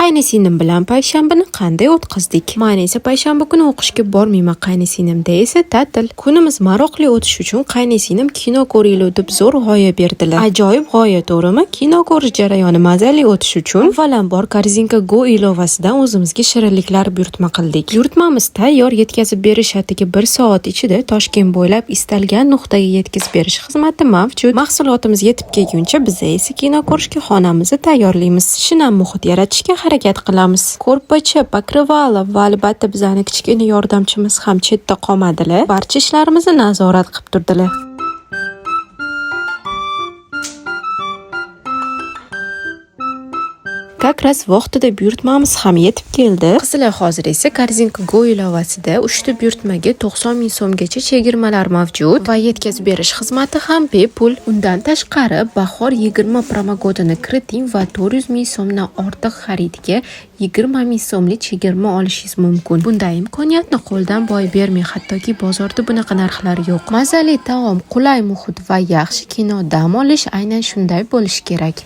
Qaynisinglim bilan payshanbani qanday o'tkazdik? Men esa payshanba kuni o'qishga bormayman, qaynisinglimda esa ta'til. Kunimiz maroqli o'tishi uchun qaynisinglim kino ko'raylik deb zo'r g'oya berdilar. Ajoyib g'oya, to'g'rimi? Kino ko'rish jarayoni mazali o'tishi uchun avvalambor Korzinka Go ilovasidan o'zimizga shirinliklar buyurtma qildik. Buyurtmamiz tayyor, yetkazib berish atigi 1 soat ichida Toshkent bo'ylab istalgan nuqtaga yetkazib berish xizmati mavjud. Mahsulotimiz yetib kelguncha biz esa kino ko'rishga xonamizni tayyorlaymiz. Shinam muhit yaratishga harakat qilamiz. Ko'rpacha, pokrivala va albatta bizning kichkina yordamchimiz ham chetda qolmadilar. Barcha ishlarimizni nazorat qilib turdilar. Kakras vaqtida buyurtmamiz ham yetib keldi. Qizlar hozir esa Korzinka Go ilovasida uchta buyurtmaga 90 ming so'mgacha chegirmalar mavjud va yetkazib berish xizmati ham bepul. Undan tashqari bahor 20 promokodini kiriting va 400 ming so'mdan ortiq xaridga 20 ming so'mlik chegirma olishingiz mumkin. Bunday imkoniyatni qo'ldan boy bermang, hattoki bozorda bunaqa narxlar yo'q. Mazali taom, qulay muhit va yaxshi kino dam olish aynan shunday bo'lishi kerak.